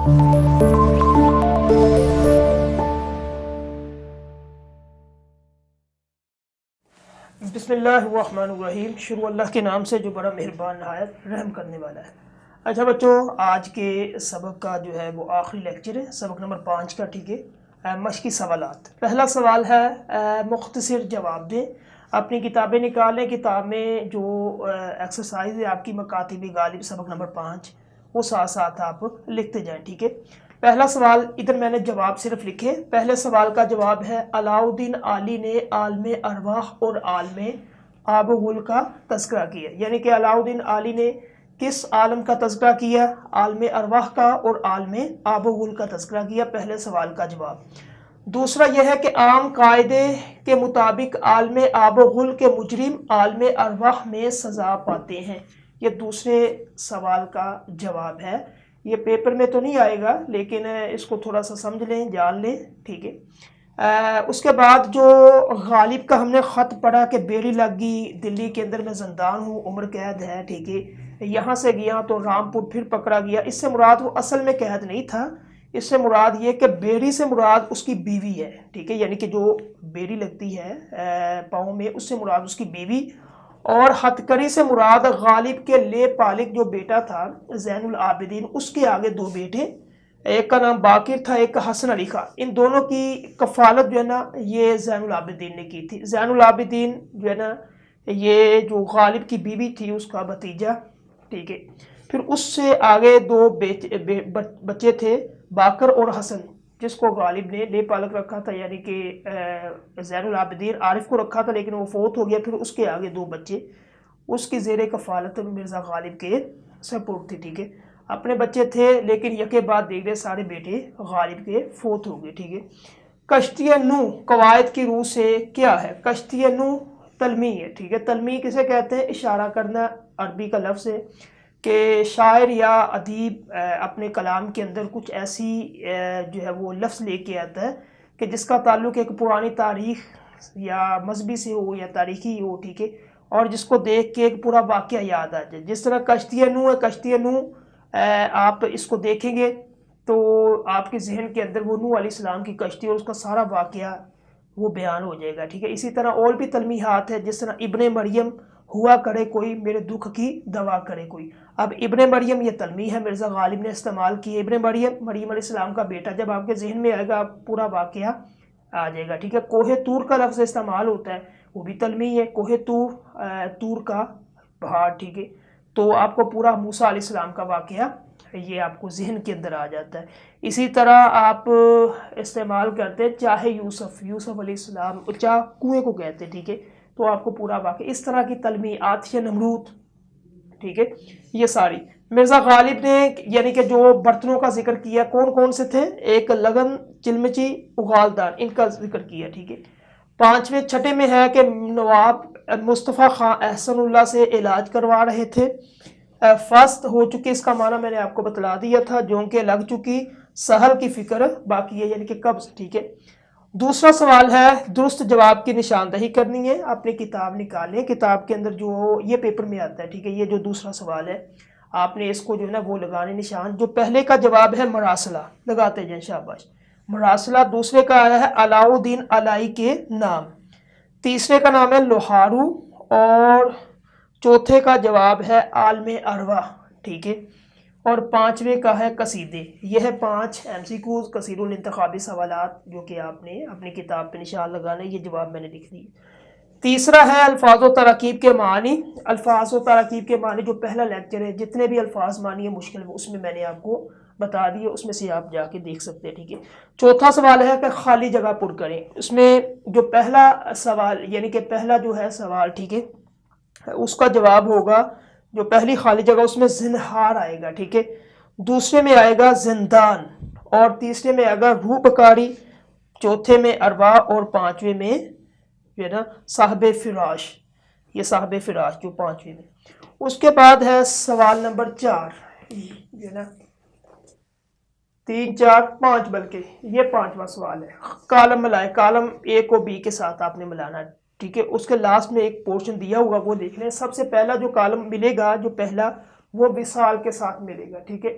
بسم اللہ الرحمن الرحیم، شروع اللہ کے نام سے جو بڑا مہربان نہایت رحم کرنے والا ہے۔ اچھا بچوں، آج کے سبق کا جو ہے وہ آخری لیکچر ہے، سبق نمبر 5 کا، ٹھیک ہے۔ مشقی سوالات۔ پہلا سوال ہے مختصر جواب دیں۔ اپنی کتابیں نکالیں، کتاب میں جو ایکسرسائز ہے آپ کی مکاتب غالب سبق نمبر 5، وہ ساتھ ساتھ آپ لکھتے جائیں، ٹھیک ہے۔ پہلا سوال، ادھر میں نے جواب صرف لکھے۔ پہلے سوال کا جواب ہے علاء الدین آلی نے عالم ارواح اور عالم آب و گل کا تذکرہ کیا، یعنی کہ علاء الدین آلی نے کس عالم کا تذکرہ کیا؟ عالم ارواح کا اور عالم آب و گل کا تذکرہ کیا، پہلے سوال کا جواب۔ دوسرا یہ ہے کہ عام قاعدے کے مطابق عالم آب و گل کے مجرم عالم ارواح میں سزا پاتے ہیں، یہ دوسرے سوال کا جواب ہے۔ یہ پیپر میں تو نہیں آئے گا، لیکن اس کو تھوڑا سا سمجھ لیں، جان لیں، ٹھیک ہے۔ اس کے بعد جو غالب کا ہم نے خط پڑھا کہ بیڑی لگ گئی، دلی کے اندر میں زندان ہوں، عمر قید ہے، ٹھیک ہے، یہاں سے گیا تو رامپور پھر پکڑا گیا، اس سے مراد وہ اصل میں قید نہیں تھا، اس سے مراد یہ کہ بیڑی سے مراد اس کی بیوی ہے، ٹھیک ہے، یعنی کہ جو بیڑی لگتی ہے پاؤں میں، اس سے مراد اس کی بیوی، اور ہتکری سے مراد غالب کے لے پالک جو بیٹا تھا زین العابدین، اس کے آگے دو بیٹے، ایک کا نام باقر تھا، ایک کا حسن علی خان، ان دونوں کی کفالت جو ہے نا یہ زین العابدین نے کی تھی۔ زین العابدین جو ہے نا یہ جو غالب کی بیوی تھی اس کا بھتیجا، ٹھیک ہے۔ پھر اس سے آگے دو بچے تھے، باقر اور حسن، جس کو غالب نے لے پالک رکھا تھا، یعنی کہ زین العابدین عارف کو رکھا تھا لیکن وہ فوت ہو گیا، پھر اس کے آگے دو بچے اس کی زیر کفالت مرزا غالب کے سپورٹ تھے، ٹھیک ہے۔ اپنے بچے تھے لیکن یکے بعد دیکھ رہے سارے بیٹے غالب کے فوت ہو گئے، ٹھیک ہے۔ کشتی نوح قواعد کی روح سے کیا ہے؟ کشتی نوح تلمیح ہے، ٹھیک ہے۔ تلمیح کسے کہتے ہیں؟ اشارہ کرنا، عربی کا لفظ ہے کہ شاعر یا ادیب اپنے کلام کے اندر کچھ ایسی جو ہے وہ لفظ لے کے آتا ہے کہ جس کا تعلق ایک پرانی تاریخ یا مذہبی سے ہو یا تاریخی ہو، ٹھیک ہے، اور جس کو دیکھ کے ایک پورا واقعہ یاد آ جائے۔ جس طرح کشتی نوح ہے، کشتی نوح آپ اس کو دیکھیں گے تو آپ کے ذہن کے اندر وہ نوح علیہ السلام کی کشتی اور اس کا سارا واقعہ وہ بیان ہو جائے گا، ٹھیک ہے۔ اسی طرح اور بھی تلمیحات ہے، جس طرح ابن مریم ہوا کرے کوئی میرے دکھ کی دوا کرے کوئی۔ اب ابن مریم یہ تلمیح ہے، مرزا غالب نے استعمال کی ہے۔ ابن مریم علیہ السلام کا بیٹا، جب آپ کے ذہن میں آئے گا پورا واقعہ آ جائے گا، ٹھیک ہے۔ کوہ طور کا لفظ استعمال ہوتا ہے، وہ بھی تلمیح ہے، کوہ طور، طور کا پہاڑ، ٹھیک ہے۔ تو آپ کو پورا موسیٰ علیہ السلام کا واقعہ یہ آپ کو ذہن کے اندر آ جاتا ہے۔ اسی طرح آپ استعمال کرتے ہیں چاہے یوسف علیہ السلام، چاہ کنویں کو کہتے ہیں، ٹھیک ہے، تو آپ کو پورا واقعہ، اس طرح کی تلمیح، آتش نمرود، ٹھیک ہے، یہ ساری۔ مرزا غالب نے یعنی کہ جو برتنوں کا ذکر کیا کون کون سے تھے؟ ایک لگن، چلمچی، اغالدان، ان کا ذکر کیا، ٹھیک ہے۔ پانچویں چھٹے میں ہے کہ نواب مصطفیٰ خان احسن اللہ سے علاج کروا رہے تھے۔ فست ہو چکی، اس کا معنی میں نے آپ کو بتلا دیا تھا، جونکہ لگ چکی، سہل کی فکر باقی ہے، یعنی کہ قبض، ٹھیک ہے۔ دوسرا سوال ہے درست جواب کی نشاندہی کرنی ہے، اپنی کتاب نکالیں، کتاب کے اندر جو یہ پیپر میں آتا ہے، ٹھیک ہے، یہ جو دوسرا سوال ہے آپ نے اس کو جو ہے نا وہ لگانے نشان۔ جو پہلے کا جواب ہے مراسلہ، لگاتے جائیں، شاباش۔ مراسلہ۔ دوسرے کا آیا ہے علاء الدین آلائی کے نام۔ تیسرے کا نام ہے لوہارو، اور چوتھے کا جواب ہے عالم ارواح، ٹھیک ہے، اور پانچویں کا ہے قصیدے۔ یہ ہے 5 MCQs کثیر الانتخابی سوالات جو کہ آپ نے اپنی کتاب پہ نشان لگانا ہے، یہ جواب میں نے لکھ دی۔ تیسرا ہے الفاظ و تراکیب کے معنی۔ الفاظ و تراکیب کے معنی جو پہلا لیکچر ہے، جتنے بھی الفاظ معنی ہے مشکل اس میں نے آپ کو بتا دیے، اس میں سے آپ جا کے دیکھ سکتے ہیں، ٹھیک ہے۔ چوتھا سوال ہے کہ خالی جگہ پر کریں، اس میں جو پہلا سوال یعنی کہ پہلا جو ہے سوال، ٹھیک ہے، اس کا جواب ہوگا جو پہلی خالی جگہ اس میں زنہار آئے گا، ٹھیک ہے، دوسرے میں آئے گا زندان، اور تیسرے میں آئے گا روح بکاری، چوتھے میں ارواح، اور پانچویں میں جو ہے نا صاحب فراش، یہ صاحب فراش جو پانچویں میں۔ اس کے بعد ہے سوال نمبر 4، جو ہے نا 3 4 5 بلکہ یہ 5واں سوال ہے۔ کالم ملائے، کالم A کو B کے ساتھ آپ نے ملانا ہے، ٹھیک ہے۔ اس کے لاسٹ میں ایک پورشن دیا ہوگا وہ دیکھ لیں۔ سب سے پہلا جو کالم ملے گا، جو پہلا، وہ وصال کے ساتھ ملے گا، ٹھیک ہے۔